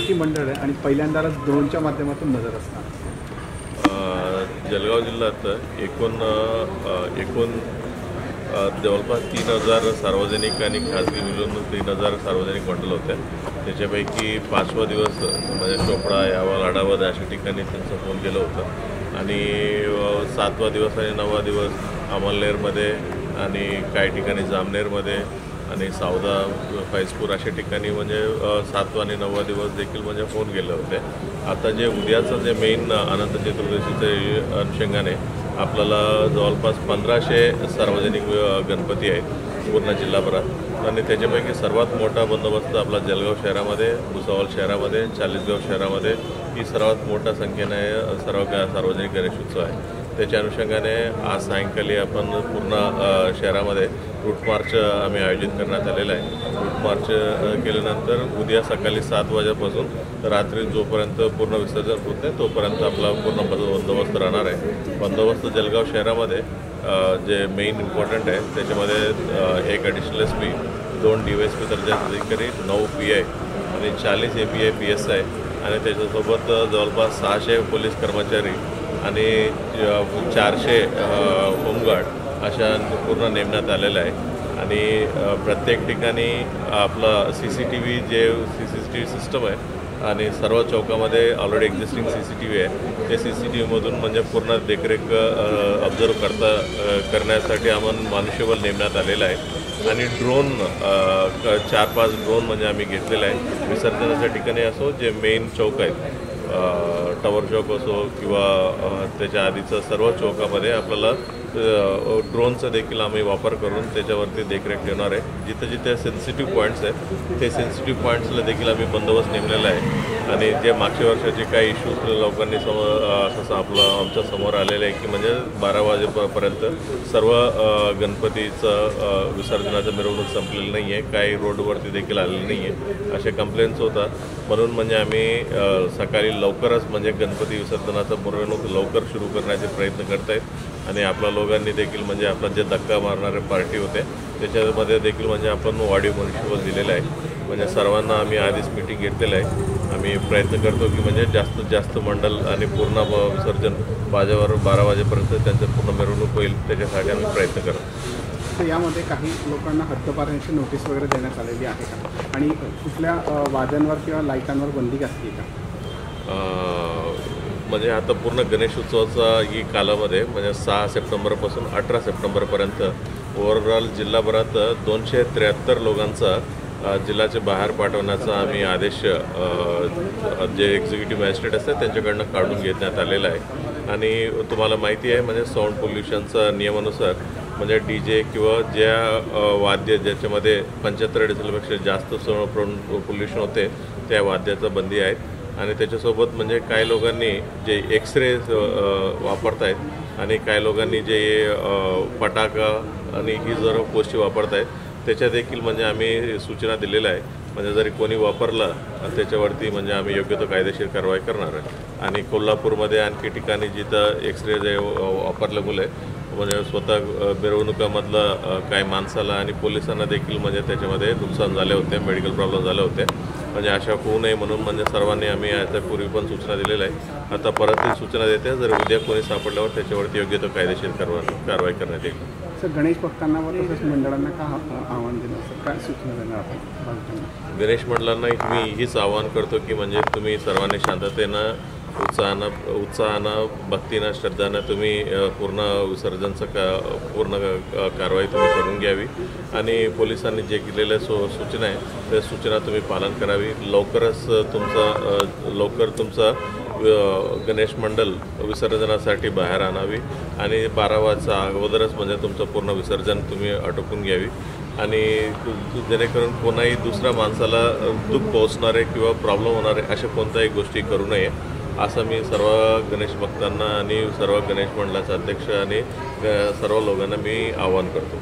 किती मंडळ आहे आणि पहिल्यांदाच ड्रोनच्या माध्यमातून नजर असणार? जळगाव जिल्ह्यात एकूण जवळपास 3000 सार्वजनिक आणि खाजगी मिळून 3000 सार्वजनिक मंडळ होते. त्याच्यापैकी 5वा दिवस म्हणजे चोपडा, यावल, आढावद अशा ठिकाणी त्यांचं फोन गेलं होतं आणि 7वा दिवस आणि 9वा दिवस अमळनेरमध्ये आणि काही ठिकाणी जामनेरमध्ये आणि सावदा, फैजपूर अशा ठिकाणी म्हणजे 7वा आणि 9वा दिवस देखील म्हणजे फोन गेले होते. आता जे उद्याचं जे मेन अनंत चतुर्दशीच्या अनुषंगाने आपल्याला जवळपास 1500 सार्वजनिक गणपती आहेत पूर्ण जिल्हाभरात आणि त्याच्यापैकी सर्वात मोठा बंदोबस्त आपला जळगाव शहरामध्ये, भुसावळ शहरामध्ये, चाळीसगाव शहरामध्ये ही सर्वात मोठ्या संख्येने सार्वजनिक गणेशोत्सव आहे. त्याच्या अनुषंगाने आज सायंकाळी आपण पूर्ण शहरामध्ये रूट मार्च आम्ही आयोजित करण्यात आलेला आहे. रूट मार्च केल्यानंतर उद्या सकाळी 7 वाजेपासून रात्री जोपर्यंत पूर्ण विसर्जन होत नाही तोपर्यंत आपला पूर्ण बंदोबस्त राहणार आहे. बंदोबस्त जळगाव शहरामध्ये जे मेन इम्पॉर्टंट आहे त्याच्यामध्ये 1 ॲडिशनल SP, 2 DYSP दर्जाचे अधिकारी, 9 PI आणि 40 API PSI आणि त्याच्यासोबत जवळपास 600 पोलीस कर्मचारी आणि 400 होमगार्ड अशा पूर्ण नेमण्यात आलेलं आहे. आणि प्रत्येक ठिकाणी आपला CCTV सिस्टम आहे आणि सर्व चौकामध्ये ऑलरेडी एक्झिस्टिंग CCTV आहे. ते CCTVमधून म्हणजे पूर्ण देखरेख ऑब्झर्व करण्यासाठी आम्हाला मनुष्यबळ नेमण्यात आलेलं आहे. आणि ड्रोन 4-5 ड्रोन म्हणजे आम्ही घेतलेला आहे. विसर्जनाच्या ठिकाणी असो जे मेन चौक आहेत, टॉवर चौक असो किंवा त्याच्या आधीचं सर्व चौकामध्ये आपल्याला ड्रोनचा देखील आम्ही वापर करून त्याच्यावरती देखरेख ठेवणार आहे. जिथे जिथे सेन्सिटिव्ह पॉईंट्स आहेत ते सेन्सिटिव्ह पॉईंट्सला देखील आम्ही बंदोबस्त नेमलेला आहे. आणि जे मागच्या वर्षाचे काही इश्यूज लोकांनी आमच्या समोर आलेले आहे की म्हणजे 12 वाजेपर्यंत सर्व गणपतीचं विसर्जनाचं मिरवणूक संपलेलं नाही आहे, काही रोडवरती देखील आलेलं नाही आहे, असे कंप्लेंट्स होतात. म्हणून म्हणजे आम्ही सकाळी लवकरच म्हणजे गणपती विसर्जनाचं मिरवणूक लवकर सुरू करण्याचे प्रयत्न करत आहेत. आणि आपल्या लोकांनी देखील म्हणजे आपला जे धक्का मारणारे पार्टी होते त्याच्यामध्ये देखील म्हणजे आपण वाढीव मनुष्यबळ दिलेलं आहे. म्हणजे सर्वांना आम्ही आधीच मीटिंग घेतलेलं आहे. आम्ही प्रयत्न करतो की म्हणजे जास्तीत जास्त मंडळ आणि पूर्ण विसर्जन 12 वाजेपर्यंत त्यांचं पूर्ण मिरवणूक होईल त्याच्यासाठी आम्ही प्रयत्न करतो. तर यामध्ये काही लोकांना हद्दपाराची नोटीस वगैरे देण्यात आलेली आहे का आणि कुठल्या वाद्यांवर किंवा लाईटांवर बंदी घातली का? म्हणजे आता पूर्ण गणेशोत्सवाचा ही कालामध्ये म्हणजे 6 सप्टेंबरपासून 18 सप्टेंबरपर्यंत ओव्हरऑल जिल्हाभरात 273 लोकांचा जिल्ह्याच्या बाहेर पाठवण्याचा आम्ही आदेश जे एक्झिक्युटिव्ह मॅजिस्ट्रेट असतात त्यांच्याकडनं काढून घेण्यात आलेला आहे. आणि तुम्हाला माहिती आहे म्हणजे साऊंड पोल्युशनचा नियमानुसार म्हणजे DJ किंवा ज्या वाद्य ज्याच्यामध्ये 75 डेसिबलपेक्षा जास्त साऊंड पोल्युशन होते त्या वाद्याचा बंदी आहे. आणि त्याच्यासोबत म्हणजे काही लोकांनी जे एक्सरे वापरत आहेत आणि काही लोकांनी जे फटाका आणि ही जर गोष्टी वापरत आहेत त्याच्या देखील म्हणजे आम्ही सूचना दिलेल्या आहे. म्हणजे जरी कोणी वापरला त्याच्यावरती म्हणजे आम्ही योग्य तो कायदेशीर कारवाई करणार आहे. आणि कोल्हापूरमध्ये आणखी ठिकाणी जिथं एक्सरे जे वापरल्यामुळे म्हणजे स्वतः मिरवणुकामधलं काही माणसाला आणि पोलिसांना देखील म्हणजे त्याच्यामध्ये नुकसान झाले होते, मेडिकल प्रॉब्लेम झाले होते. म्हणजे अशा होऊ नये म्हणून म्हणजे सर्वांनी आम्ही याच्यापूर्वी पण सूचना दिलेल्या आहे. आता परत ती सूचना देते जर उद्या कोणी सापडल्यावर त्याच्यावरती योग्य तो कायदेशीर कारवाई करण्यात येईल. सर, गणेश भक्तांना व तसंच मंडळांना का आव्हान देणार, सर काय सूचना देणार आपण? गणेश मंडळांना मी हीच आवाहन करतो की म्हणजे तुम्ही सर्वांनी शांततेनं, उत्साहानं, भक्तीनं, श्रद्धानं तुम्ही पूर्ण विसर्जनचं पूर्ण कारवाई तुम्ही करून घ्यावी. आणि पोलिसांनी जे केलेल्या सूचना आहे त्या सूचना तुम्ही पालन करावी. लवकर तुमचा गणेश मंडळ विसर्जनासाठी बाहेर आणावी आणि 12 वाजता अगोदरच म्हणजे तुमचं पूर्ण विसर्जन तुम्ही आटोपून घ्यावी. आणि जेणेकरून कोणाही दुसऱ्या माणसाला दुःख पोहोचणारे किंवा प्रॉब्लेम होणारे अशा कोणत्याही गोष्टी करू नये असं मी सर्व गणेश भक्तांना आणि सर्व गणेश मंडळाचे अध्यक्ष आणि सर्व लोकांना मी आवाहन करतो.